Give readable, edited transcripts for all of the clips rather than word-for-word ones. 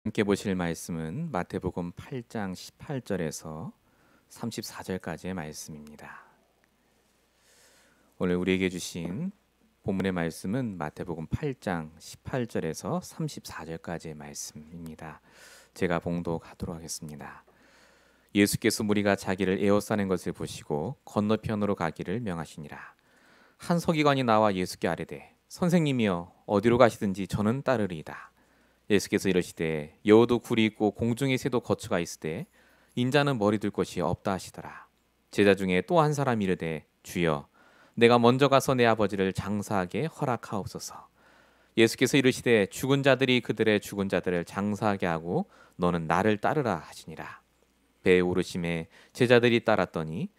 함께 보실 말씀은 마태복음 8장 18절에서 34절까지의 말씀입니다. 오늘 우리에게 주신 본문의 말씀은 마태복음 8장 18절에서 34절까지의 말씀입니다. 제가 봉독하도록 하겠습니다. 예수께서 무리가 자기를 에워싸는 것을 보시고 건너편으로 가기를 명하시니라. 한 서기관이 나와 예수께 아뢰되 선생님이여 어디로 가시든지 저는 따르리이다. 예수께서 이르시되 여우도 굴이 있고 공중의 새도 거처가 있으되 인자는 머리 둘 곳이 없다 하시더라. 제자 중에 또 한 사람이 이르되 주여 내가 먼저 가서 내 아버지를 장사하게 허락하옵소서. 예수께서 이르시되 죽은 자들이 그들의 죽은 자들을 장사하게 하고 너는 나를 따르라 하시니라. 배에 오르심에 제자들이 따랐더니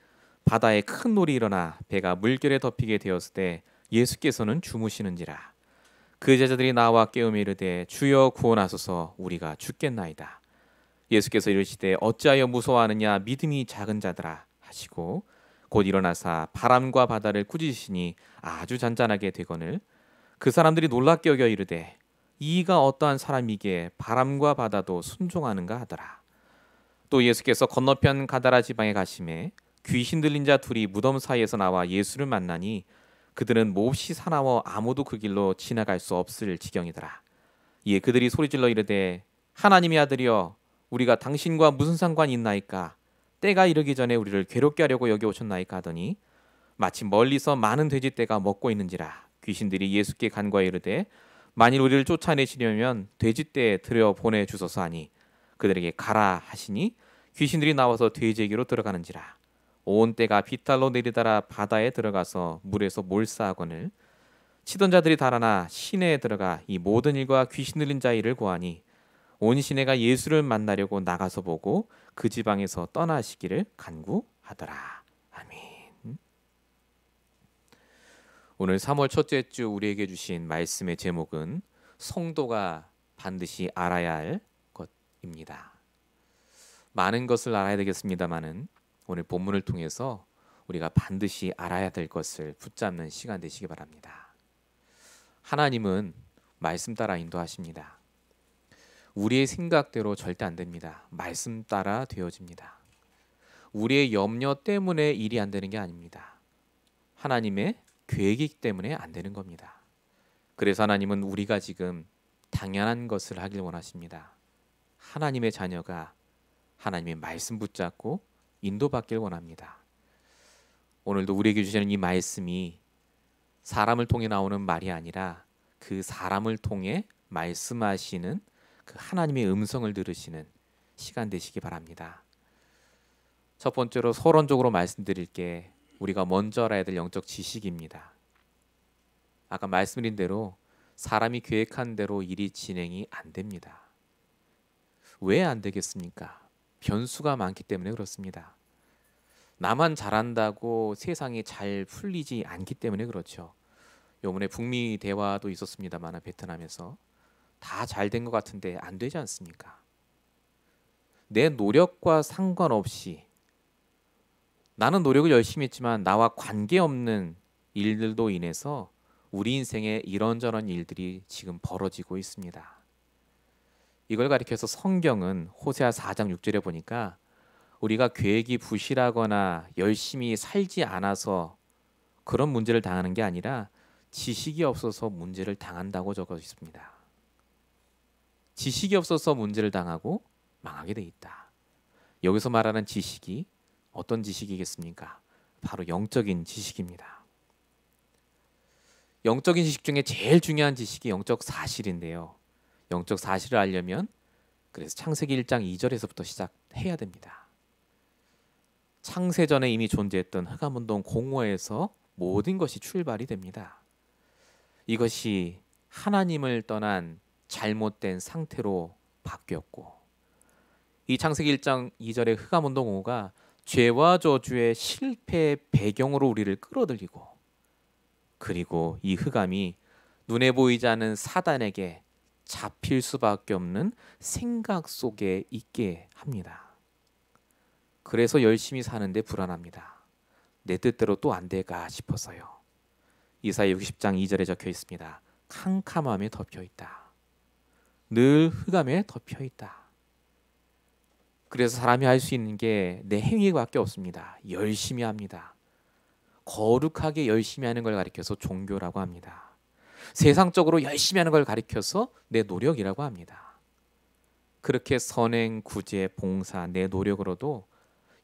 바다에 큰 놀이 일어나 배가 물결에 덮이게 되었을 때 예수께서는 주무시는지라. 그 제자들이 나와 깨우며 이르되 주여 구원하소서 우리가 죽겠나이다. 예수께서 이르시되 어찌하여 무서워하느냐 믿음이 작은 자들아 하시고 곧 일어나사 바람과 바다를 꾸짖으시니 아주 잔잔하게 되거늘 그 사람들이 놀랍게 여겨 이르되 이가 어떠한 사람이기에 바람과 바다도 순종하는가 하더라. 또 예수께서 건너편 가다라 지방에 가심에 귀신 들린 자 둘이 무덤 사이에서 나와 예수를 만나니 그들은 몹시 사나워 아무도 그 길로 지나갈 수 없을 지경이더라. 이에 그들이 소리질러 이르되 하나님의 아들이여 우리가 당신과 무슨 상관이 있나이까? 때가 이르기 전에 우리를 괴롭게 하려고 여기 오셨나이까 하더니 마침 멀리서 많은 돼지떼가 먹고 있는지라. 귀신들이 예수께 간과해 이르되 만일 우리를 쫓아내시려면 돼지떼에 들여 보내 주소서 하니 그들에게 가라 하시니 귀신들이 나와서 돼지에게로 들어가는지라. 온 떼가 빗달로 내리다라 바다에 들어가서 물에서 몰사하거늘 치던 자들이 달아나 시내에 들어가 이 모든 일과 귀신 들린 자 일을 고하니 온 시내가 예수를 만나려고 나가서 보고 그 지방에서 떠나시기를 간구하더라. 아멘. 오늘 3월 첫째 주 우리에게 주신 말씀의 제목은 성도가 반드시 알아야 할 것입니다. 많은 것을 알아야 되겠습니다마는 오늘 본문을 통해서 우리가 반드시 알아야 될 것을 붙잡는 시간 되시기 바랍니다. 하나님은 말씀 따라 인도하십니다. 우리의 생각대로 절대 안 됩니다. 말씀 따라 되어집니다. 우리의 염려 때문에 일이 안 되는 게 아닙니다. 하나님의 계획이기 때문에 안 되는 겁니다. 그래서 하나님은 우리가 지금 당연한 것을 하길 원하십니다. 하나님의 자녀가 하나님의 말씀 붙잡고 인도받길 원합니다. 오늘도 우리에게 주시는 이 말씀이 사람을 통해 나오는 말이 아니라 그 사람을 통해 말씀하시는 그 하나님의 음성을 들으시는 시간 되시기 바랍니다. 첫 번째로 서론적으로 말씀드릴 게 우리가 먼저 알아야 될 영적 지식입니다. 아까 말씀드린 대로 사람이 계획한 대로 일이 진행이 안 됩니다. 왜 안 되겠습니까? 변수가 많기 때문에 그렇습니다. 나만 잘한다고 세상이 잘 풀리지 않기 때문에 그렇죠. 요번에 북미 대화도 있었습니다만 베트남에서 다 잘 된 것 같은데 안 되지 않습니까? 내 노력과 상관없이 나는 노력을 열심히 했지만 나와 관계없는 일들도 인해서 우리 인생에 이런저런 일들이 지금 벌어지고 있습니다. 이걸 가리켜서 성경은 호세아 4장 6절에 보니까 우리가 계획이 부실하거나 열심히 살지 않아서 그런 문제를 당하는 게 아니라 지식이 없어서 문제를 당한다고 적어 있습니다. 지식이 없어서 문제를 당하고 망하게 돼 있다. 여기서 말하는 지식이 어떤 지식이겠습니까? 바로 영적인 지식입니다. 영적인 지식 중에 제일 중요한 지식이 영적 사실인데요. 영적 사실을 알려면 그래서 창세기 1장 2절에서부터 시작해야 됩니다. 창세전에 이미 존재했던 흑암운동 공허에서 모든 것이 출발이 됩니다. 이것이 하나님을 떠난 잘못된 상태로 바뀌었고 이 창세기 1장 2절의 흑암운동 공허가 죄와 저주의 실패의 배경으로 우리를 끌어들이고 그리고 이 흑암이 눈에 보이지 않는 사단에게 잡힐 수밖에 없는 생각 속에 있게 합니다. 그래서 열심히 사는데 불안합니다. 내 뜻대로 또 안 될까 싶어서요. 이사야 60장 2절에 적혀 있습니다. 캄캄함에 덮여 있다. 늘 흑암에 덮여 있다. 그래서 사람이 할 수 있는 게 내 행위밖에 없습니다. 열심히 합니다. 거룩하게 열심히 하는 걸 가리켜서 종교라고 합니다. 세상적으로 열심히 하는 걸 가리켜서 내 노력이라고 합니다. 그렇게 선행, 구제, 봉사, 내 노력으로도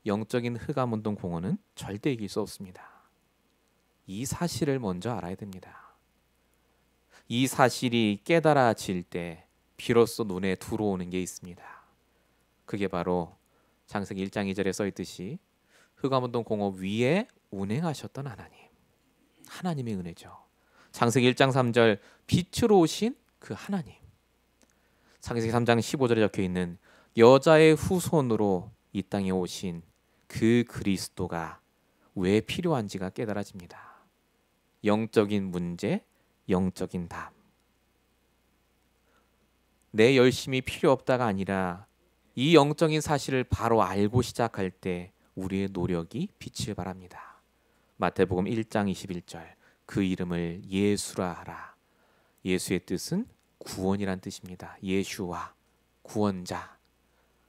영적인 흑암운동 공헌은 절대 이길 수 없습니다. 이 사실을 먼저 알아야 됩니다. 이 사실이 깨달아질 때 비로소 눈에 들어오는 게 있습니다. 그게 바로 창세기 1장 2절에 써있듯이 흑암운동 공업 위에 운행하셨던 하나님의 은혜죠. 창세기 1장 3절 빛으로 오신 그 하나님, 창세기 3장 15절에 적혀있는 여자의 후손으로 이 땅에 오신 그 그리스도가 왜 필요한지가 깨달아집니다. 영적인 문제, 영적인 답. 내 열심이 필요 없다가 아니라 이 영적인 사실을 바로 알고 시작할 때 우리의 노력이 빛을 발합니다. 마태복음 1장 21절 그 이름을 예수라 하라. 예수의 뜻은 구원이란 뜻입니다. 예슈와 구원자.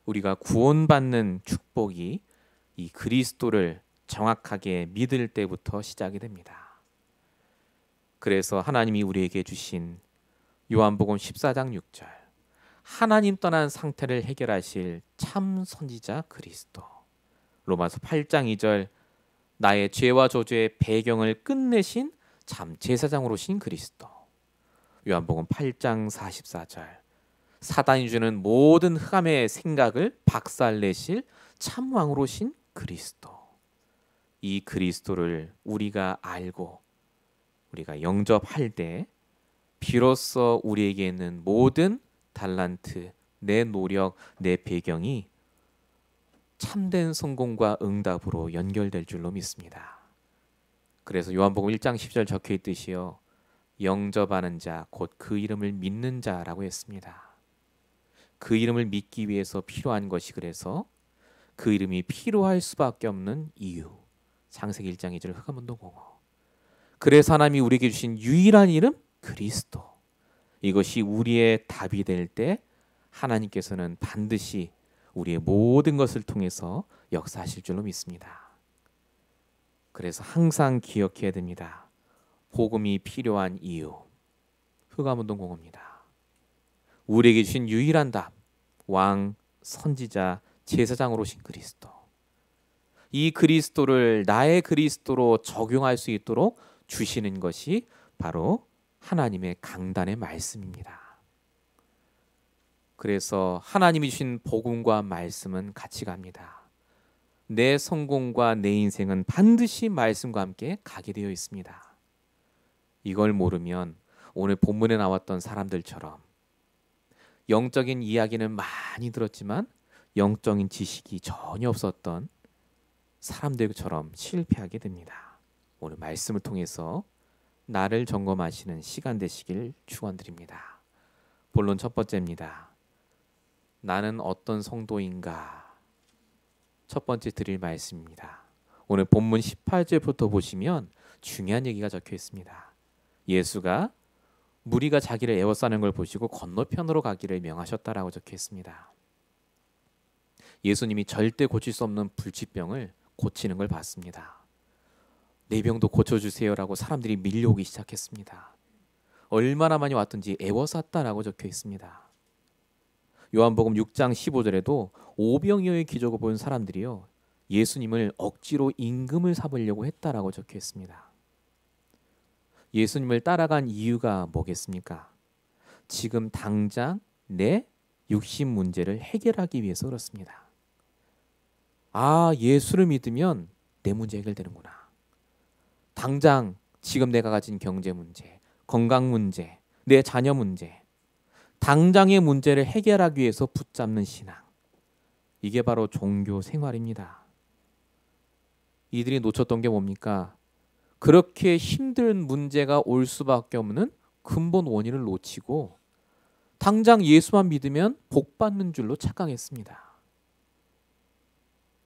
우리가 구원받는 축복이 이 그리스도를 정확하게 믿을 때부터 시작이 됩니다. 그래서 하나님이 우리에게 주신 요한복음 14장 6절 하나님 떠난 상태를 해결하실 참 선지자 그리스도. 로마서 8장 2절 나의 죄와 저주의 배경을 끝내신 참 제사장으로 오신 그리스도. 요한복음 8장 44절 사단이 주는 모든 흑암의 생각을 박살내실 참 왕으로 오신 그리스도. 이 그리스도를 우리가 알고 우리가 영접할 때 비로소 우리에게 있는 모든 달란트, 내 노력, 내 배경이 참된 성공과 응답으로 연결될 줄로 믿습니다. 그래서 요한복음 1장 10절 적혀 있듯이요. 영접하는 자, 곧 그 이름을 믿는 자라고 했습니다. 그 이름을 믿기 위해서 필요한 것이 그래서 그 이름이 필요할 수밖에 없는 이유. 창세기 1장 2절 흑암운동 공허. 그래서 하나님이 우리에게 주신 유일한 이름 그리스도. 이것이 우리의 답이 될 때 하나님께서는 반드시 우리의 모든 것을 통해서 역사하실 줄로 믿습니다. 그래서 항상 기억해야 됩니다. 복음이 필요한 이유. 흑암운동 공허입니다. 우리에게 주신 유일한 답. 왕, 선지자, 제사장으로 오신 그리스도. 이 그리스도를 나의 그리스도로 적용할 수 있도록 주시는 것이 바로 하나님의 강단의 말씀입니다. 그래서 하나님이 주신 복음과 말씀은 같이 갑니다. 내 성공과 내 인생은 반드시 말씀과 함께 가게 되어 있습니다. 이걸 모르면 오늘 본문에 나왔던 사람들처럼 영적인 이야기는 많이 들었지만 영적인 지식이 전혀 없었던 사람들처럼 실패하게 됩니다. 오늘 말씀을 통해서 나를 점검하시는 시간 되시길 축원드립니다. 본론 첫 번째입니다. 나는 어떤 성도인가? 첫 번째 드릴 말씀입니다. 오늘 본문 18절부터 보시면 중요한 얘기가 적혀 있습니다. 예수가 무리가 자기를 애워싸는 걸 보시고 건너편으로 가기를 명하셨다라고 적혀 있습니다. 예수님이 절대 고칠 수 없는 불치병을 고치는 걸 봤습니다. 내 병도 고쳐주세요라고 사람들이 밀려오기 시작했습니다. 얼마나 많이 왔든지 애워쌌다라고 적혀 있습니다. 요한복음 6장 15절에도 오병이어의 기적을 본 사람들이요 예수님을 억지로 임금을 삼으려고 했다라고 적혀 있습니다. 예수님을 따라간 이유가 뭐겠습니까? 지금 당장 내 육신 문제를 해결하기 위해서 그렇습니다. 아, 예수를 믿으면 내 문제 해결되는구나. 당장 지금 내가 가진 경제 문제, 건강 문제, 내 자녀 문제, 당장의 문제를 해결하기 위해서 붙잡는 신앙. 이게 바로 종교 생활입니다. 이들이 놓쳤던 게 뭡니까? 그렇게 힘든 문제가 올 수밖에 없는 근본 원인을 놓치고 당장 예수만 믿으면 복 받는 줄로 착각했습니다.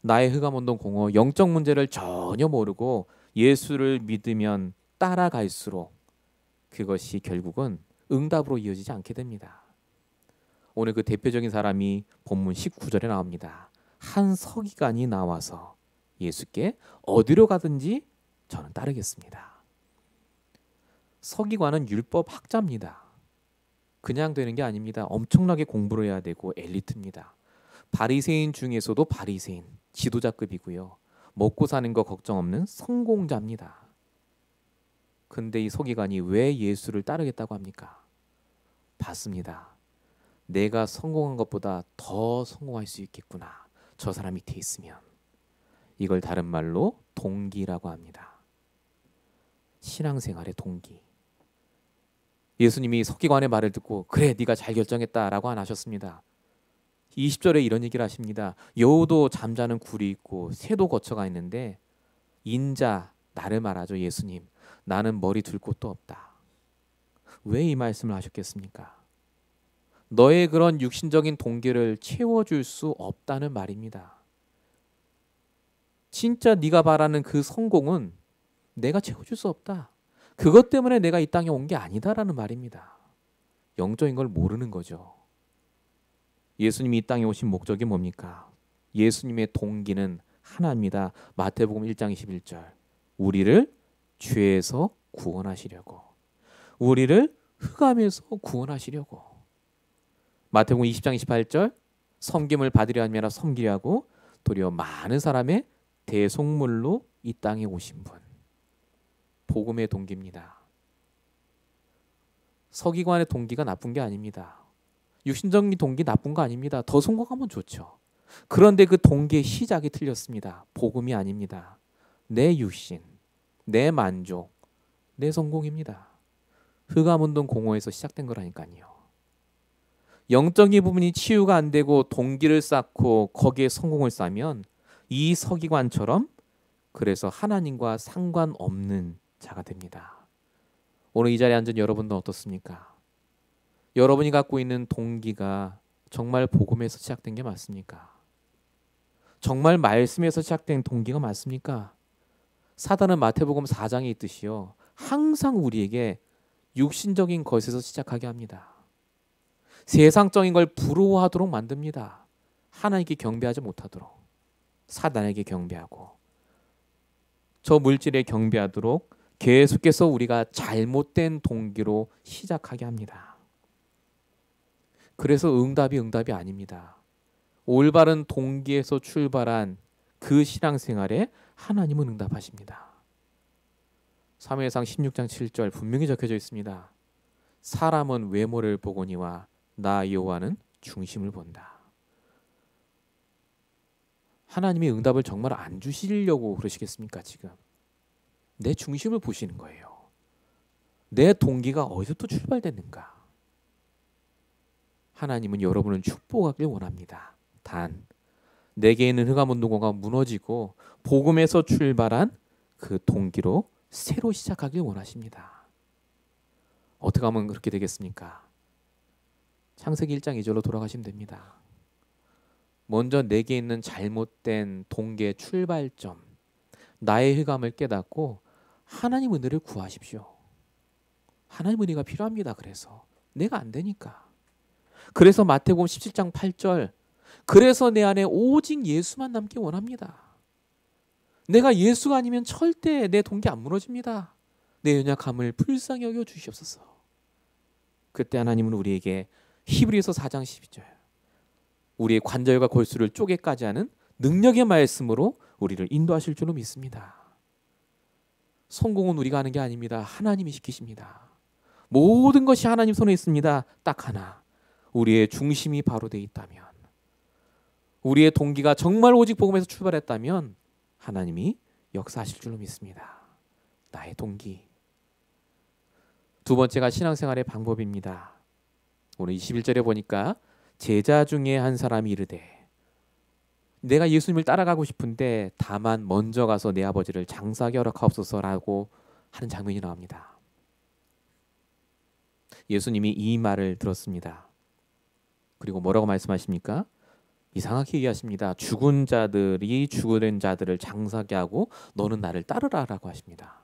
나의 흑암운동 공허 영적 문제를 전혀 모르고 예수를 믿으면 따라갈수록 그것이 결국은 응답으로 이어지지 않게 됩니다. 오늘 그 대표적인 사람이 본문 19절에 나옵니다. 한 서기관이 나와서 예수께 어디로 가든지 저는 따르겠습니다. 서기관은 율법 학자입니다. 그냥 되는 게 아닙니다. 엄청나게 공부를 해야 되고 엘리트입니다. 바리새인 중에서도 바리새인, 지도자급이고요. 먹고 사는 거 걱정 없는 성공자입니다. 근데 이 서기관이 왜 예수를 따르겠다고 합니까? 봤습니다. 내가 성공한 것보다 더 성공할 수 있겠구나. 저 사람 밑에 있으면. 이걸 다른 말로 동기라고 합니다. 신앙생활의 동기. 예수님이 서기관의 말을 듣고 그래 네가 잘 결정했다라고 안 하셨습니다. 20절에 이런 얘기를 하십니다. 여우도 잠자는 굴이 있고 새도 거처가 있는데 인자 나를 말하죠. 예수님 나는 머리 둘 곳도 없다. 왜 이 말씀을 하셨겠습니까? 너의 그런 육신적인 동기를 채워줄 수 없다는 말입니다. 진짜 네가 바라는 그 성공은 내가 채워줄 수 없다. 그것 때문에 내가 이 땅에 온 게 아니다라는 말입니다. 영적인 걸 모르는 거죠. 예수님이 이 땅에 오신 목적이 뭡니까? 예수님의 동기는 하나입니다. 마태복음 1장 21절. 우리를 죄에서 구원하시려고. 우리를 흑암에서 구원하시려고. 마태복음 20장 28절. 섬김을 받으려 하면 섬기려 하고 도리어 많은 사람의 대속물로 이 땅에 오신 분. 복음의 동기입니다. 서기관의 동기가 나쁜 게 아닙니다. 육신적인 동기 나쁜 거 아닙니다. 더 성공하면 좋죠. 그런데 그 동기의 시작이 틀렸습니다. 복음이 아닙니다. 내 육신, 내 만족, 내 성공입니다. 흑암운동 공허에서 시작된 거라니까요. 영적인 부분이 치유가 안 되고 동기를 쌓고 거기에 성공을 쌓으면 이 서기관처럼 그래서 하나님과 상관없는 자가 됩니다. 오늘 이 자리에 앉은 여러분도 어떻습니까? 여러분이 갖고 있는 동기가 정말 복음에서 시작된 게 맞습니까? 정말 말씀에서 시작된 동기가 맞습니까? 사단은 마태복음 4장에 있듯이요. 항상 우리에게 육신적인 것에서 시작하게 합니다. 세상적인 걸 부러워하도록 만듭니다. 하나님께 경배하지 못하도록. 사단에게 경배하고. 저 물질에 경배하도록 계속해서 우리가 잘못된 동기로 시작하게 합니다. 그래서 응답이 아닙니다. 올바른 동기에서 출발한 그 신앙생활에 하나님은 응답하십니다. 사무엘상 16장 7절 분명히 적혀져 있습니다. 사람은 외모를 보거니와 나 여호와는 중심을 본다. 하나님이 응답을 정말 안 주시려고 그러시겠습니까? 지금 내 중심을 보시는 거예요. 내 동기가 어디서부터 출발됐는가? 하나님은 여러분을 축복하길 원합니다. 단 내게 있는 흑암운동화가 무너지고 복음에서 출발한 그 동기로 새로 시작하길 원하십니다. 어떻게 하면 그렇게 되겠습니까? 창세기 1장 2절로 돌아가시면 됩니다. 먼저 내게 있는 잘못된 동기의 출발점, 나의 흑암을 깨닫고 하나님 은혜를 구하십시오. 하나님 은혜가 필요합니다. 그래서 내가 안 되니까. 그래서 마태복음 17장 8절 그래서 내 안에 오직 예수만 남기 원합니다. 내가 예수가 아니면 절대 내 동기 안 무너집니다. 내 연약함을 불쌍히 여겨 주시옵소서. 그때 하나님은 우리에게 히브리서 4장 12절 우리의 관절과 골수를 쪼개까지 하는 능력의 말씀으로 우리를 인도하실 줄로 믿습니다. 성공은 우리가 하는 게 아닙니다. 하나님이 시키십니다. 모든 것이 하나님 손에 있습니다. 딱 하나. 우리의 중심이 바로 돼 있다면, 우리의 동기가 정말 오직 복음에서 출발했다면 하나님이 역사하실 줄로 믿습니다. 나의 동기. 두 번째가 신앙생활의 방법입니다. 오늘 21절에 보니까 제자 중에 한 사람이 이르되 내가 예수님을 따라가고 싶은데 다만 먼저 가서 내 아버지를 장사하게 허락하옵소서라고 하는 장면이 나옵니다. 예수님이 이 말을 들었습니다. 그리고 뭐라고 말씀하십니까? 이상하게 얘기하십니다. 죽은 자들이 죽은 자들을 장사하게 하고 너는 나를 따르라라고 하십니다.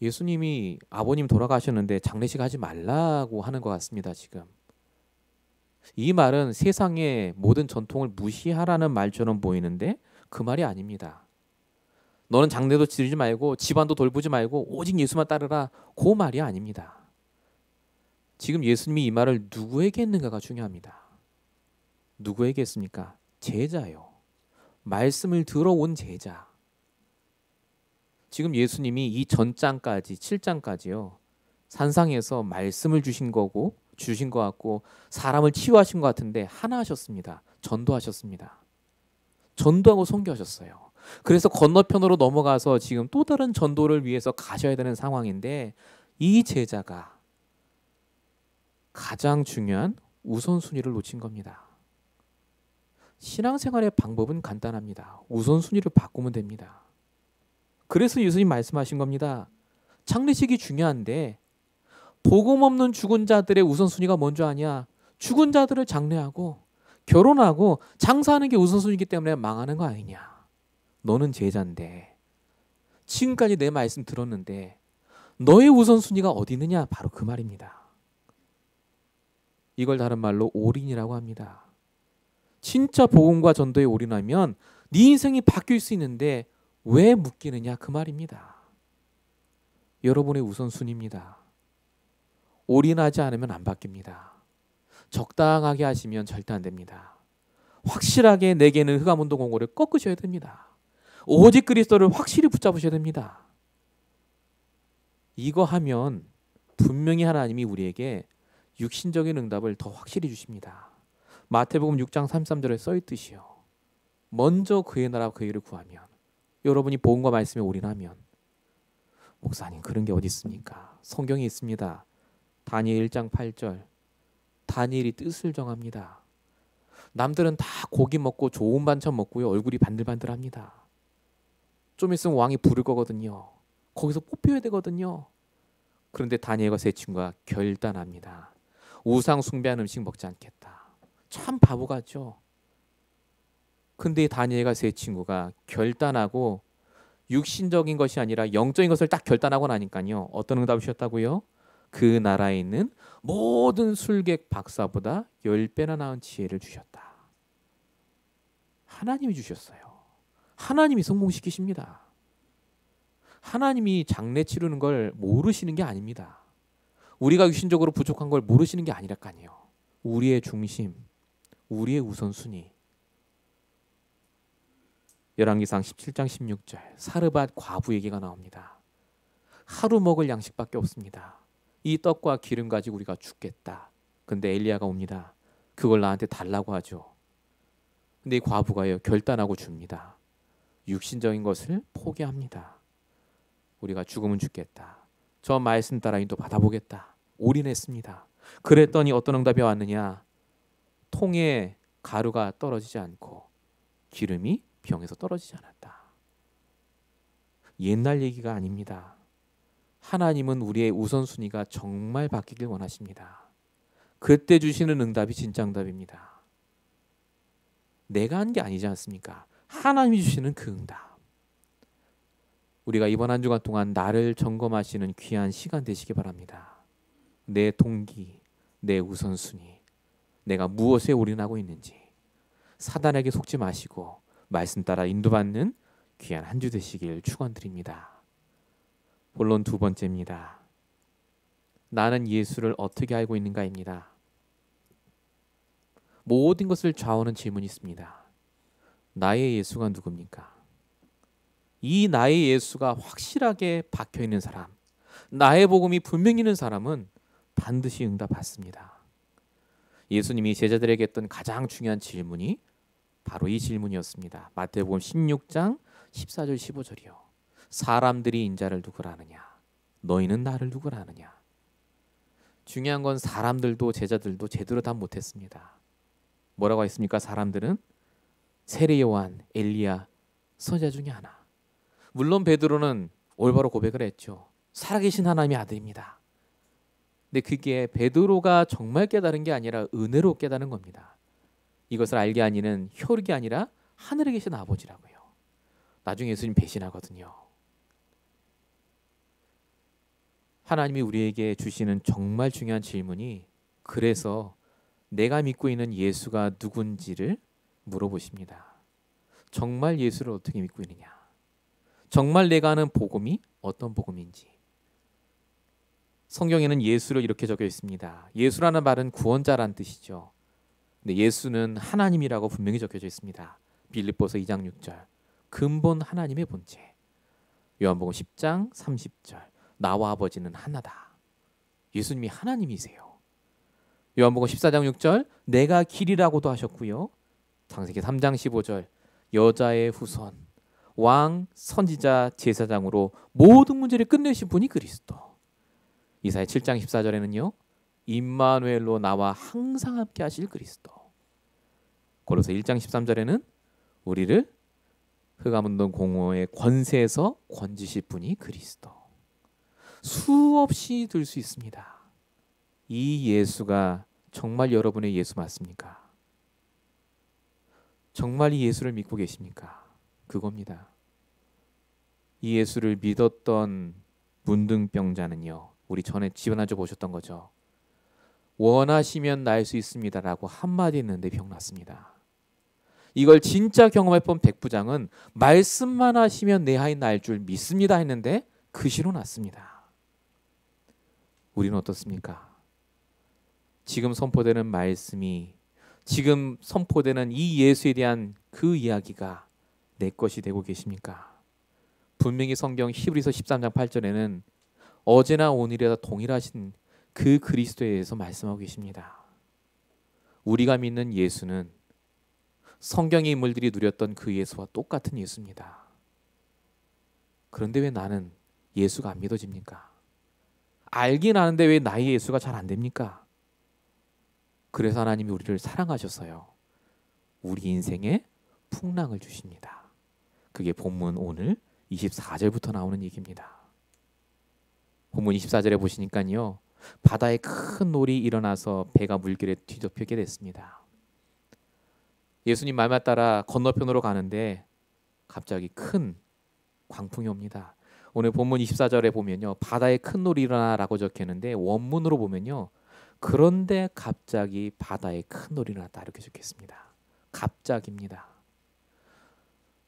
예수님이 아버님 돌아가셨는데 장례식 하지 말라고 하는 것 같습니다. 지금 이 말은 세상의 모든 전통을 무시하라는 말처럼 보이는데 그 말이 아닙니다. 너는 장례도 치르지 말고 집안도 돌보지 말고 오직 예수만 따르라. 그 말이 아닙니다. 지금 예수님이 이 말을 누구에게 했는가가 중요합니다. 누구에게 했습니까? 제자요. 말씀을 들어온 제자. 지금 예수님이 이 전장까지 7장까지요. 산상에서 말씀을 주신 것 같고 사람을 치유하신 것 같은데 하나 하셨습니다. 전도하셨습니다. 전도하고 선교하셨어요. 그래서 건너편으로 넘어가서 지금 또 다른 전도를 위해서 가셔야 되는 상황인데 이 제자가 가장 중요한 우선순위를 놓친 겁니다. 신앙생활의 방법은 간단합니다. 우선순위를 바꾸면 됩니다. 그래서 예수님 말씀하신 겁니다. 장례식이 중요한데 복음 없는 죽은 자들의 우선순위가 뭔 줄 아냐? 죽은 자들을 장례하고 결혼하고 장사하는 게 우선순위이기 때문에 망하는 거 아니냐? 너는 제자인데 지금까지 내 말씀 들었는데 너의 우선순위가 어디 있느냐? 바로 그 말입니다. 이걸 다른 말로 올인이라고 합니다. 진짜 복음과 전도에 올인하면 네 인생이 바뀔 수 있는데 왜 묶이느냐? 그 말입니다. 여러분의 우선순위입니다. 올인하지 않으면 안 바뀝니다. 적당하게 하시면 절대 안 됩니다. 확실하게 내게는 흑암운동 공고를 꺾으셔야 됩니다. 오직 그리스도를 확실히 붙잡으셔야 됩니다. 이거 하면 분명히 하나님이 우리에게 육신적인 응답을 더 확실히 주십니다. 마태복음 6장 33절에 써있듯이요. 먼저 그의 나라 그의 일을 구하면 여러분이 복음과 말씀에 올인하면 목사님 그런 게 어디 있습니까? 성경에 있습니다. 다니엘 1장 8절 다니엘이 뜻을 정합니다. 남들은 다 고기 먹고 좋은 반찬 먹고요. 얼굴이 반들반들합니다. 좀 있으면 왕이 부를 거거든요. 거기서 뽑혀야 되거든요. 그런데 다니엘과 세 친구가 결단합니다. 우상 숭배한 음식 먹지 않겠다. 참 바보 같죠? 근데 다니엘과 세 친구가 결단하고 육신적인 것이 아니라 영적인 것을 딱 결단하고 나니까요. 어떤 응답을 주셨다고요? 그 나라에 있는 모든 술객 박사보다 10배나 나은 지혜를 주셨다. 하나님이 주셨어요. 하나님이 성공시키십니다. 하나님이 장례 치르는 걸 모르시는 게 아닙니다. 우리가 육신적으로 부족한 걸 모르시는 게 아니라까요. 우리의 중심, 우리의 우선순위. 열왕기상 17장 16절 사르밧 과부 얘기가 나옵니다. 하루 먹을 양식밖에 없습니다. 이 떡과 기름 가지고 우리가 죽겠다. 근데 엘리야가 옵니다. 그걸 나한테 달라고 하죠. 근데 이 과부가요 결단하고 줍니다. 육신적인 것을 포기합니다. 우리가 죽으면 죽겠다. 저 말씀 따라 인도 받아보겠다. 올인했습니다. 그랬더니 어떤 응답이 왔느냐? 통에 가루가 떨어지지 않고 기름이 병에서 떨어지지 않았다. 옛날 얘기가 아닙니다. 하나님은 우리의 우선순위가 정말 바뀌길 원하십니다. 그때 주시는 응답이 진짜 응답입니다. 내가 한 게 아니지 않습니까? 하나님이 주시는 그 응답. 우리가 이번 한 주간 동안 나를 점검하시는 귀한 시간 되시기 바랍니다. 내 동기, 내 우선순위, 내가 무엇에 올인하고 있는지 사단에게 속지 마시고 말씀 따라 인도받는 귀한 한 주 되시길 축원드립니다. 본론 두 번째입니다. 나는 예수를 어떻게 알고 있는가입니다. 모든 것을 좌우하는 질문이 있습니다. 나의 예수가 누굽니까? 이 나의 예수가 확실하게 박혀 있는 사람, 나의 복음이 분명히 있는 사람은 반드시 응답받습니다. 예수님이 제자들에게 했던 가장 중요한 질문이 바로 이 질문이었습니다. 마태복음 16장 14절 15절이요. 사람들이 인자를 누구라 하느냐? 너희는 나를 누구라 하느냐? 중요한 건 사람들도 제자들도 제대로 다 못했습니다. 뭐라고 했습니까? 사람들은 세례 요한, 엘리야, 선지자 중에 하나. 물론 베드로는 올바로 고백을 했죠. 살아계신 하나님의 아들입니다. 근데 그게 베드로가 정말 깨달은 게 아니라 은혜로 깨달은 겁니다. 이것을 알게 하니는 혈육이 아니라 하늘에 계신 아버지라고요. 나중에 예수님 배신하거든요. 하나님이 우리에게 주시는 정말 중요한 질문이 그래서 내가 믿고 있는 예수가 누군지를 물어보십니다. 정말 예수를 어떻게 믿고 있느냐? 정말 내가 아는 복음이 어떤 복음인지. 성경에는 예수를 이렇게 적혀 있습니다. 예수라는 말은 구원자란 뜻이죠. 근데 예수는 하나님이라고 분명히 적혀져 있습니다. 빌립보서 2장 6절. 근본 하나님의 본체. 요한복음 10장 30절. 나와 아버지는 하나다. 예수님이 하나님이세요. 요한복음 14장 6절. 내가 길이라고도 하셨고요. 창세기 3장 15절. 여자의 후손, 왕, 선지자, 제사장으로 모든 문제를 끝내신 분이 그리스도. 이사야 7장 14절에는요. 임마누엘로 나와 항상 함께 하실 그리스도. 고로새 1장 13절에는 우리를 흑암운동 공허의 권세에서 건지실 분이 그리스도. 수없이 들 수 있습니다. 이 예수가 정말 여러분의 예수 맞습니까? 정말 이 예수를 믿고 계십니까? 그겁니다. 이 예수를 믿었던 문둥병자는요. 우리 전에 지원하죠 보셨던 거죠. 원하시면 날 수 있습니다라고 한마디 했는데 병났습니다. 이걸 진짜 경험해본 백부장은 말씀만 하시면 내 아이 날 줄 믿습니다 했는데 그 시로 났습니다. 우리는 어떻습니까? 지금 선포되는 말씀이, 지금 선포되는 이 예수에 대한 그 이야기가 내 것이 되고 계십니까? 분명히 성경 히브리서 13장 8절에는 어제나 오늘이라 동일하신 그 그리스도에 대해서 말씀하고 계십니다. 우리가 믿는 예수는 성경의 인물들이 누렸던 그 예수와 똑같은 예수입니다. 그런데 왜 나는 예수가 안 믿어집니까? 알긴 아는데 왜 나의 예수가 잘 안 됩니까? 그래서 하나님이 우리를 사랑하셔서요. 우리 인생에 풍랑을 주십니다. 그게 본문 오늘 24절부터 나오는 얘기입니다. 본문 24절에 보시니까요. 바다에 큰 놀이 일어나서 배가 물길에 뒤덮이게 됐습니다. 예수님 말만 따라 건너편으로 가는데 갑자기 큰 광풍이 옵니다. 오늘 본문 24절에 보면요. 바다에 큰 놀이 일어나라고 적혀있는데 원문으로 보면요. 그런데 갑자기 바다에 큰 놀이 일어났다 이렇게 적혀있습니다. 갑자기입니다.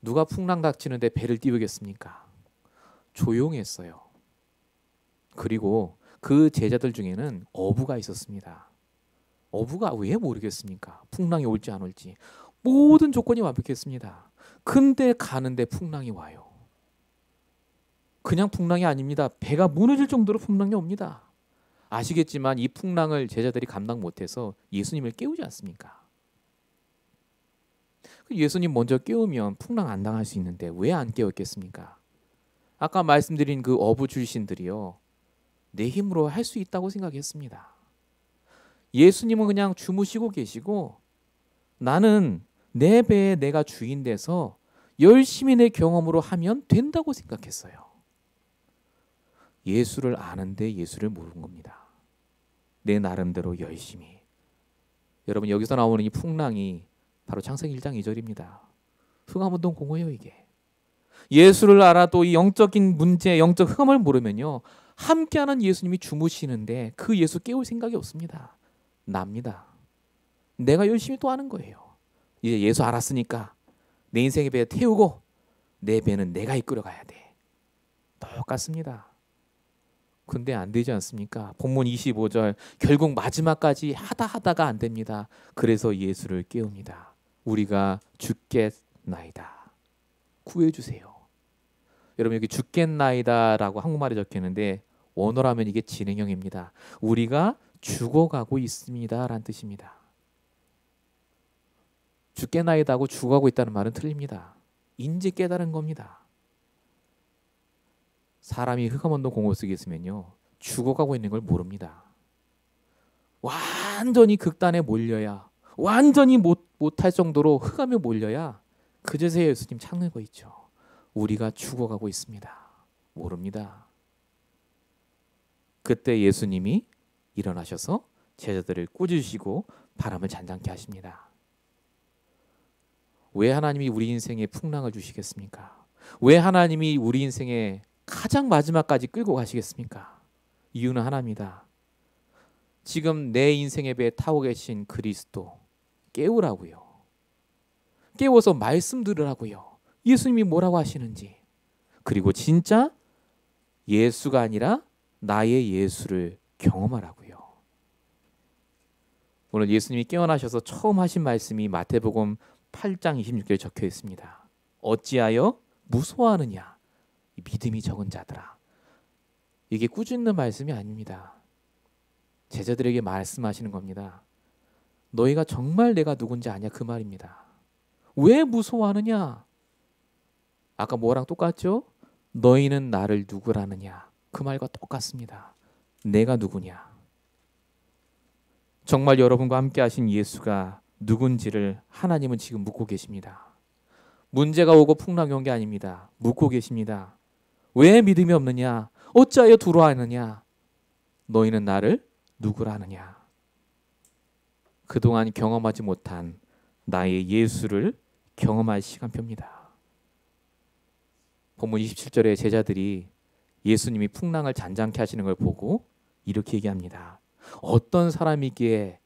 누가 풍랑 닥치는데 배를 띄우겠습니까? 조용했어요. 그리고 그 제자들 중에는 어부가 있었습니다. 어부가 왜 모르겠습니까? 풍랑이 올지 안 올지. 모든 조건이 완벽했습니다. 근데 가는데 풍랑이 와요. 그냥 풍랑이 아닙니다. 배가 무너질 정도로 풍랑이 옵니다. 아시겠지만 이 풍랑을 제자들이 감당 못해서 예수님을 깨우지 않습니까? 예수님 먼저 깨우면 풍랑 안 당할 수 있는데 왜 안 깨웠겠습니까? 아까 말씀드린 그 어부 출신들이요. 내 힘으로 할 수 있다고 생각했습니다. 예수님은 그냥 주무시고 계시고 나는 내 배에 내가 주인 돼서 열심히 내 경험으로 하면 된다고 생각했어요. 예수를 아는데 예수를 모르는 겁니다. 내 나름대로 열심히. 여러분 여기서 나오는 이 풍랑이 바로 창세기 1장 2절입니다. 흑암운동 공허예요 이게. 예수를 알아도 이 영적인 문제, 영적 흑암을 모르면요. 함께하는 예수님이 주무시는데 그 예수 깨울 생각이 없습니다. 납니다. 내가 열심히 또 하는 거예요. 이제 예수 알았으니까 내 인생의 배에 태우고 내 배는 내가 이끌어 가야 돼. 똑같습니다. 근데 안 되지 않습니까? 본문 25절 결국 마지막까지 하다가 안 됩니다. 그래서 예수를 깨웁니다. 우리가 죽겠나이다. 구해주세요. 여러분 여기 죽겠나이다라고 한국말에 적혀있는데 원어라면 이게 진행형입니다. 우리가 죽어가고 있습니다 라는 뜻입니다. 죽겠나이다고 죽어가고 있다는 말은 틀립니다. 인지 깨달은 겁니다. 사람이 흑암운동 공허 속에 있으면요. 죽어가고 있는 걸 모릅니다. 완전히 극단에 몰려야 완전히 못할 정도로 흑암에 몰려야 그제서야 예수님 찾는 거 있죠. 우리가 죽어가고 있습니다. 모릅니다. 그때 예수님이 일어나셔서 제자들을 꾸짖으시고 바람을 잔잔케 하십니다. 왜 하나님이 우리 인생에 풍랑을 주시겠습니까? 왜 하나님이 우리 인생에 가장 마지막까지 끌고 가시겠습니까? 이유는 하나입니다. 지금 내 인생의 배에 타고 계신 그리스도 깨우라고요. 깨워서 말씀 들으라고요. 예수님이 뭐라고 하시는지. 그리고 진짜 예수가 아니라 나의 예수를 경험하라고요. 오늘 예수님이 깨어나셔서 처음 하신 말씀이 마태복음 8장 26절에 적혀 있습니다. 어찌하여 무서워하느냐 이 믿음이 적은 자들아. 이게 꾸짖는 말씀이 아닙니다. 제자들에게 말씀하시는 겁니다. 너희가 정말 내가 누군지 아냐 그 말입니다. 왜 무서워하느냐? 아까 뭐랑 똑같죠? 너희는 나를 누구라느냐? 그 말과 똑같습니다. 내가 누구냐? 정말 여러분과 함께 하신 예수가 누군지를 하나님은 지금 묻고 계십니다. 문제가 오고 풍랑이 온 게 아닙니다. 묻고 계십니다. 왜 믿음이 없느냐? 어찌하여 두려워하느냐? 너희는 나를 누구라 하느냐? 그동안 경험하지 못한 나의 예수를 경험할 시간표입니다. 본문 27절에 제자들이 예수님이 풍랑을 잔잔케 하시는 걸 보고 이렇게 얘기합니다. 어떤 사람이기에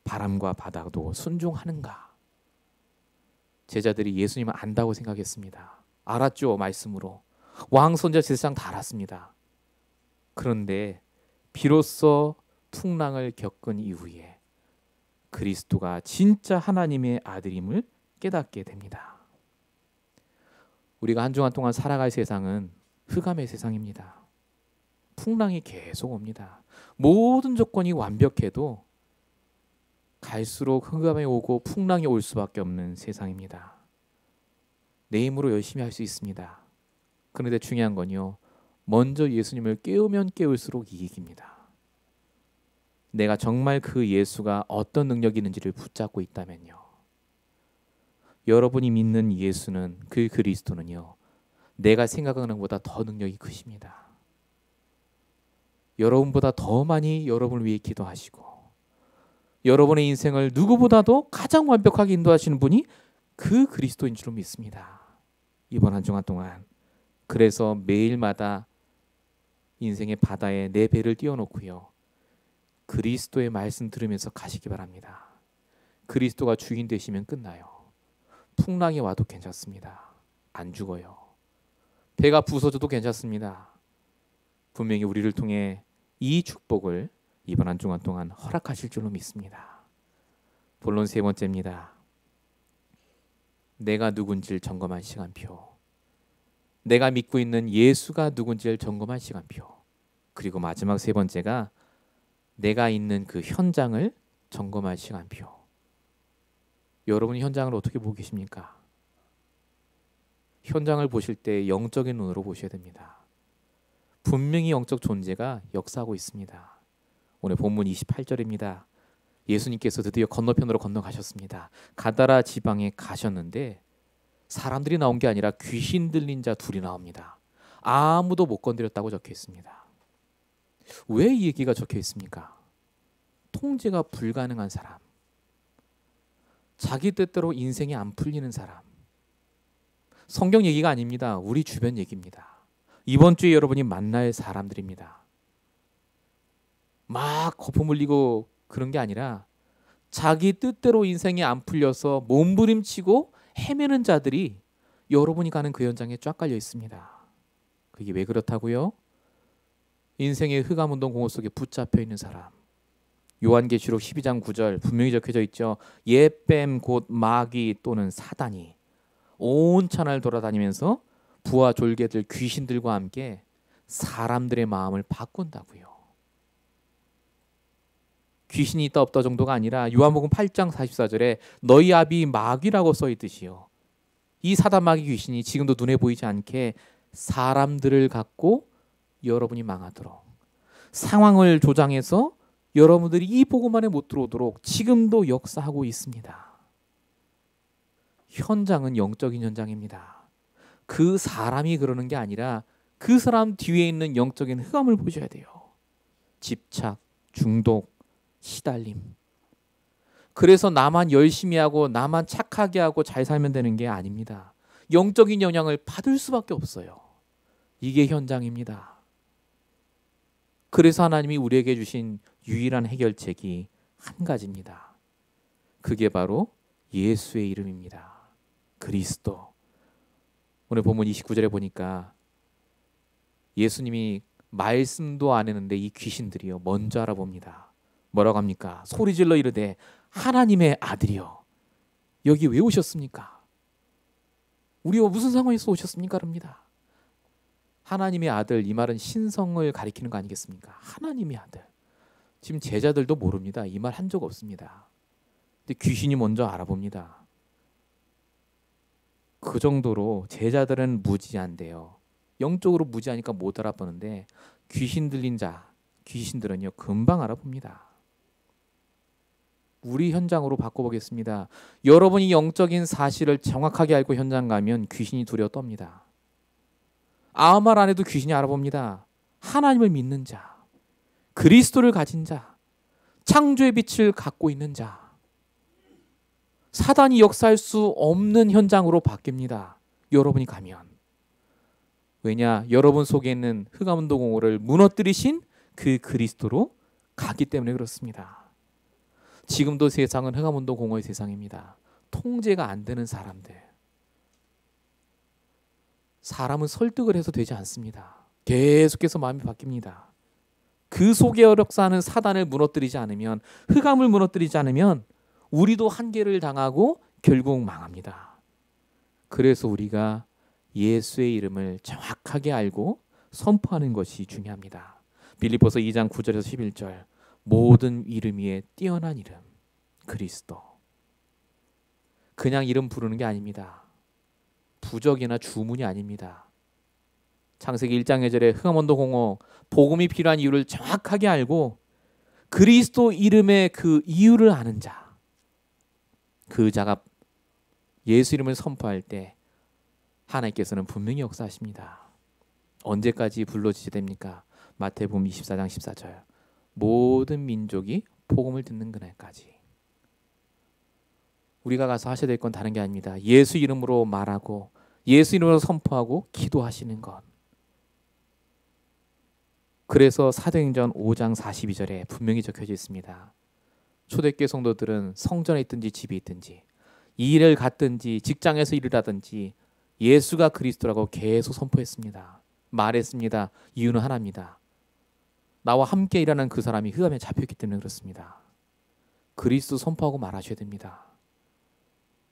바람과 바다도 순종하는가? 제자들이 예수님을 안다고 생각했습니다. 알았죠, 말씀으로. 왕손자 제사장 다 알았습니다. 그런데 비로소 풍랑을 겪은 이후에 그리스도가 진짜 하나님의 아들임을 깨닫게 됩니다. 우리가 한 주간 동안 살아갈 세상은 흑암의 세상입니다. 풍랑이 계속 옵니다. 모든 조건이 완벽해도 갈수록 흑암이 오고 풍랑이 올 수밖에 없는 세상입니다. 내 힘으로 열심히 할 수 있습니다. 그런데 중요한 건요. 먼저 예수님을 깨우면 깨울수록 이익입니다. 내가 정말 그 예수가 어떤 능력이 있는지를 붙잡고 있다면요. 여러분이 믿는 예수는 그 그리스도는요. 내가 생각하는 것보다 더 능력이 크십니다. 여러분보다 더 많이 여러분을 위해 기도하시고 여러분의 인생을 누구보다도 가장 완벽하게 인도하시는 분이 그 그리스도인 줄로 믿습니다. 이번 한 주간 동안 그래서 매일마다 인생의 바다에 내 배를 띄워놓고요. 그리스도의 말씀 들으면서 가시기 바랍니다. 그리스도가 주인 되시면 끝나요. 풍랑이 와도 괜찮습니다. 안 죽어요. 배가 부서져도 괜찮습니다. 분명히 우리를 통해 이 축복을 이번 한 주간 동안 허락하실 줄로 믿습니다. 본론 세 번째입니다. 내가 누군지를 점검한 시간표. 내가 믿고 있는 예수가 누군지를 점검한 시간표. 그리고 마지막 세 번째가 내가 있는 그 현장을 점검할 시간표. 여러분이 현장을 어떻게 보고 계십니까? 현장을 보실 때 영적인 눈으로 보셔야 됩니다. 분명히 영적 존재가 역사하고 있습니다. 오늘 본문 28절입니다. 예수님께서 드디어 건너편으로 건너가셨습니다. 가다라 지방에 가셨는데 사람들이 나온 게 아니라 귀신 들린 자 둘이 나옵니다. 아무도 못 건드렸다고 적혀 있습니다. 왜 이 얘기가 적혀 있습니까? 통제가 불가능한 사람, 자기 뜻대로 인생이 안 풀리는 사람. 성경 얘기가 아닙니다. 우리 주변 얘기입니다. 이번 주에 여러분이 만날 사람들입니다. 막 거품 흘리고 그런 게 아니라 자기 뜻대로 인생이 안 풀려서 몸부림치고 헤매는 자들이 여러분이 가는 그 현장에 쫙 깔려 있습니다. 그게 왜 그렇다고요? 인생의 흑암운동 공허 속에 붙잡혀 있는 사람. 요한계시록 12장 9절 분명히 적혀져 있죠. 옛뱀 곧 마귀 또는 사단이 온 천하를 돌아다니면서 부하 졸개들 귀신들과 함께 사람들의 마음을 바꾼다고요. 귀신이 있다 없다 정도가 아니라 요한복음 8장 44절에 너희 아비 마귀라고 써 있듯이요. 이 사단 마귀 귀신이 지금도 눈에 보이지 않게 사람들을 갖고 여러분이 망하도록 상황을 조장해서 여러분들이 이 복음 안에 못 들어오도록 지금도 역사하고 있습니다. 현장은 영적인 현장입니다. 그 사람이 그러는 게 아니라 그 사람 뒤에 있는 영적인 흑암을 보셔야 돼요. 집착, 중독, 시달림. 그래서 나만 열심히 하고 나만 착하게 하고 잘 살면 되는 게 아닙니다. 영적인 영향을 받을 수밖에 없어요. 이게 현장입니다. 그래서 하나님이 우리에게 주신 유일한 해결책이 한 가지입니다. 그게 바로 예수의 이름입니다. 그리스도. 오늘 본문 29절에 보니까 예수님이 말씀도 안 했는데 이 귀신들이요 먼저 알아봅니다. 뭐라고 합니까? 소리질러 이르되 하나님의 아들이요 여기 왜 오셨습니까? 우리와 무슨 상황에서 오셨습니까? 그럽니다. 하나님의 아들, 이 말은 신성을 가리키는 거 아니겠습니까? 하나님의 아들. 지금 제자들도 모릅니다. 이 말 한 적 없습니다. 근데 귀신이 먼저 알아봅니다. 그 정도로 제자들은 무지한데요. 영적으로 무지하니까 못 알아보는데 귀신 들린 자, 귀신들은요 금방 알아봅니다. 우리 현장으로 바꿔보겠습니다. 여러분이 영적인 사실을 정확하게 알고 현장 가면 귀신이 두려워 떱니다. 아무 말 안 해도 귀신이 알아봅니다. 하나님을 믿는 자, 그리스도를 가진 자, 창조의 빛을 갖고 있는 자, 사단이 역사할 수 없는 현장으로 바뀝니다. 여러분이 가면. 왜냐? 여러분 속에 있는 흑암운동 공허를 무너뜨리신 그 그리스도로 가기 때문에 그렇습니다. 지금도 세상은 흑암운동 공허의 세상입니다. 통제가 안 되는 사람들. 사람은 설득을 해서 되지 않습니다. 계속해서 마음이 바뀝니다. 그 속에 역사하는 사단을 무너뜨리지 않으면, 흑암을 무너뜨리지 않으면 우리도 한계를 당하고 결국 망합니다. 그래서 우리가 예수의 이름을 정확하게 알고 선포하는 것이 중요합니다. 빌립보서 2장 9절에서 11절 모든 이름 위에 뛰어난 이름 그리스도. 그냥 이름 부르는 게 아닙니다. 부적이나 주문이 아닙니다. 창세기 1장 2절에 흑암원도 공허 복음이 필요한 이유를 정확하게 알고 그리스도 이름의 그 이유를 아는 자, 그 자가 예수 이름을 선포할 때 하나님께서는 분명히 역사하십니다. 언제까지 불러주셔야 됩니까? 마태복음 24장 14절 모든 민족이 복음을 듣는 그날까지. 우리가 가서 하셔야 될 건 다른 게 아닙니다. 예수 이름으로 말하고 예수 이름으로 선포하고 기도하시는 것. 그래서 사도행전 5장 42절에 분명히 적혀져 있습니다. 초대교회 성도들은 성전에 있든지 집에 있든지 일을 갔든지 직장에서 일을 하든지 예수가 그리스도라고 계속 선포했습니다. 말했습니다. 이유는 하나입니다. 나와 함께 일하는 그 사람이 흑암에 잡혔기 때문에 그렇습니다. 그리스도 선포하고 말하셔야 됩니다.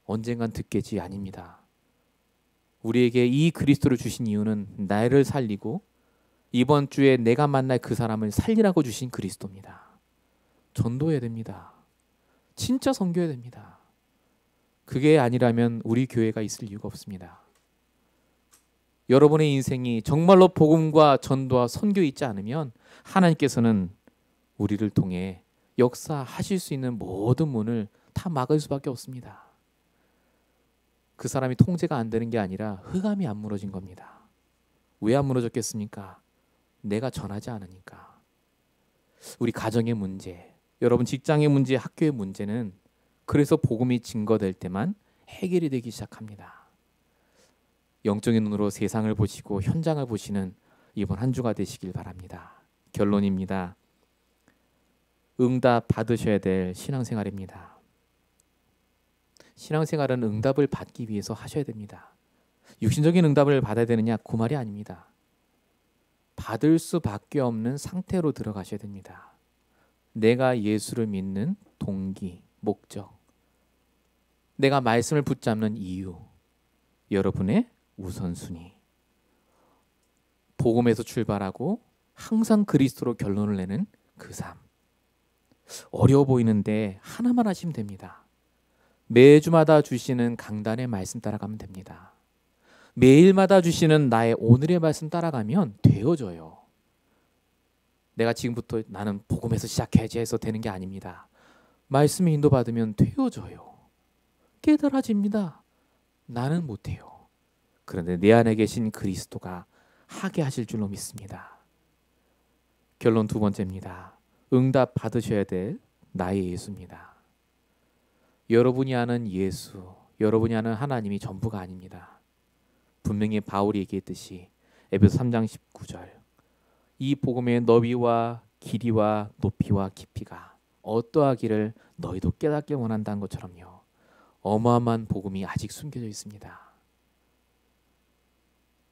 언젠간 듣겠지 아닙니다. 우리에게 이 그리스도를 주신 이유는 나를 살리고 이번 주에 내가 만날 그 사람을 살리라고 주신 그리스도입니다. 전도해야 됩니다. 진짜 선교해야 됩니다. 그게 아니라면 우리 교회가 있을 이유가 없습니다. 여러분의 인생이 정말로 복음과 전도와 선교에 있지 않으면 하나님께서는 우리를 통해 역사하실 수 있는 모든 문을 다 막을 수밖에 없습니다. 그 사람이 통제가 안 되는 게 아니라 흑암이 안 무너진 겁니다. 왜 안 무너졌겠습니까? 내가 전하지 않으니까. 우리 가정의 문제, 여러분 직장의 문제, 학교의 문제는 그래서 복음이 증거될 때만 해결이 되기 시작합니다. 영적인 눈으로 세상을 보시고 현장을 보시는 이번 한 주가 되시길 바랍니다. 결론입니다. 응답 받으셔야 될 신앙생활입니다. 신앙생활은 응답을 받기 위해서 하셔야 됩니다. 육신적인 응답을 받아야 되느냐? 그 말이 아닙니다. 받을 수밖에 없는 상태로 들어가셔야 됩니다. 내가 예수를 믿는 동기, 목적, 내가 말씀을 붙잡는 이유, 여러분의 우선순위. 복음에서 출발하고 항상 그리스도로 결론을 내는 그 삶. 어려워 보이는데 하나만 하시면 됩니다. 매주마다 주시는 강단의 말씀 따라가면 됩니다. 매일마다 주시는 나의 오늘의 말씀 따라가면 되어져요. 내가 지금부터 나는 복음에서 시작해야지 해서 되는 게 아닙니다. 말씀에 인도받으면 되어져요. 깨달아집니다. 나는 못해요. 그런데 내 안에 계신 그리스도가 하게 하실 줄로 믿습니다. 결론 두 번째입니다. 응답 받으셔야 될 나의 예수입니다. 여러분이 아는 예수, 여러분이 아는 하나님이 전부가 아닙니다. 분명히 바울이 얘기했듯이 에베소 3장 19절 이 복음의 너비와 길이와 높이와 깊이가 어떠하기를 너희도 깨닫길 원한다는 것처럼요. 어마어마한 복음이 아직 숨겨져 있습니다.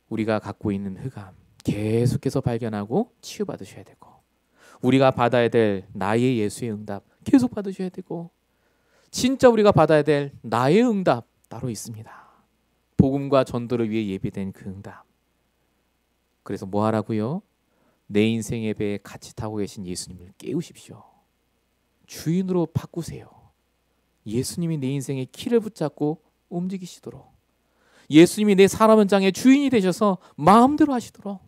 우리가 갖고 있는 흑암 계속해서 발견하고 치유받으셔야 되고, 우리가 받아야 될 나의 예수의 응답 계속 받으셔야 되고, 진짜 우리가 받아야 될 나의 응답 따로 있습니다. 복음과 전도를 위해 예비된 그 응답. 그래서 뭐 하라고요? 내 인생의 배에 같이 타고 계신 예수님을 깨우십시오. 주인으로 바꾸세요. 예수님이 내 인생의 키를 붙잡고 움직이시도록, 예수님이 내 사람 현장의 주인이 되셔서 마음대로 하시도록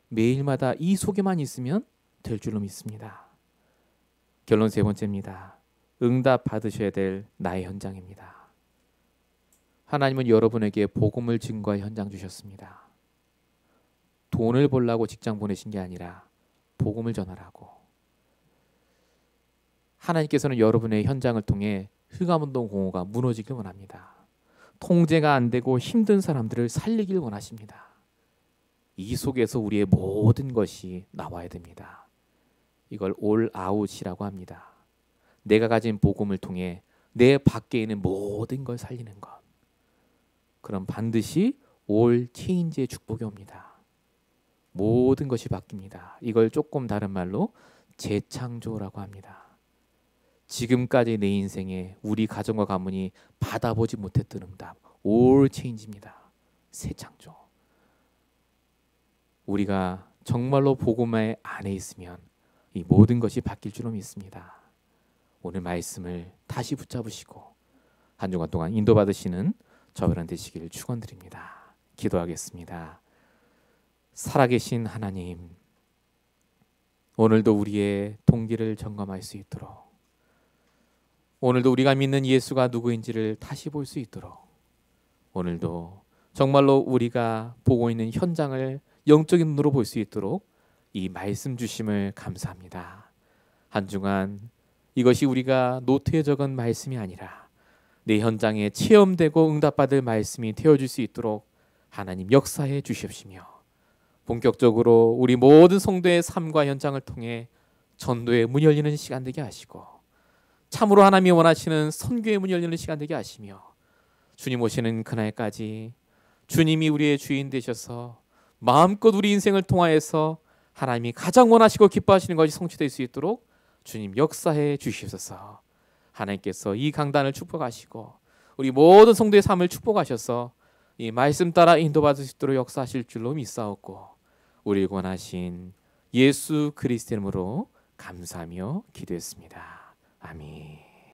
매일마다 이 속에만 있으면 될 줄로 믿습니다. 결론 세 번째입니다. 응답 받으셔야 될 나의 현장입니다. 하나님은 여러분에게 복음을 증거할 현장 주셨습니다. 돈을 벌라고 직장 보내신 게 아니라 복음을 전하라고. 하나님께서는 여러분의 현장을 통해 흑암운동 공허가 무너지길 원합니다. 통제가 안 되고 힘든 사람들을 살리길 원하십니다. 이 속에서 우리의 모든 것이 나와야 됩니다. 이걸 올 아웃이라고 합니다. 내가 가진 복음을 통해 내 밖에 있는 모든 걸 살리는 것. 그럼 반드시 올 체인지의 축복이 옵니다. 모든 것이 바뀝니다. 이걸 조금 다른 말로 재창조라고 합니다. 지금까지 내 인생에 우리 가정과 가문이 받아보지 못했던 응답, 올 체인지입니다. 새 창조. 우리가 정말로 복음 안에 있으면 이 모든 것이 바뀔 줄로 믿습니다. 오늘 말씀을 다시 붙잡으시고 한 주간 동안 인도받으시는 저희랑 되시기를 축원드립니다. 기도하겠습니다. 살아계신 하나님, 오늘도 우리의 동기를 점검할 수 있도록, 오늘도 우리가 믿는 예수가 누구인지를 다시 볼 수 있도록, 오늘도 정말로 우리가 보고 있는 현장을 영적인 눈으로 볼 수 있도록 이 말씀 주심을 감사합니다. 한 주간 이것이 우리가 노트에 적은 말씀이 아니라 내 현장에 체험되고 응답받을 말씀이 되어줄 수 있도록 하나님 역사해 주시옵시며, 본격적으로 우리 모든 성도의 삶과 현장을 통해 전도의 문이 열리는 시간 되게 하시고, 참으로 하나님이 원하시는 선교의 문이 열리는 시간 되게 하시며, 주님 오시는 그날까지 주님이 우리의 주인 되셔서 마음껏 우리 인생을 통하여서 하나님이 가장 원하시고 기뻐하시는 것이 성취될 수 있도록 주님 역사해 주시옵소서. 하나님께서 이 강단을 축복하시고 우리 모든 성도의 삶을 축복하셔서 이 말씀 따라 인도받을 수 있도록 역사하실 줄로 믿사옵고, 우리 권하신 예수 그리스도 이름으로 감사하며 기도했습니다. 아멘.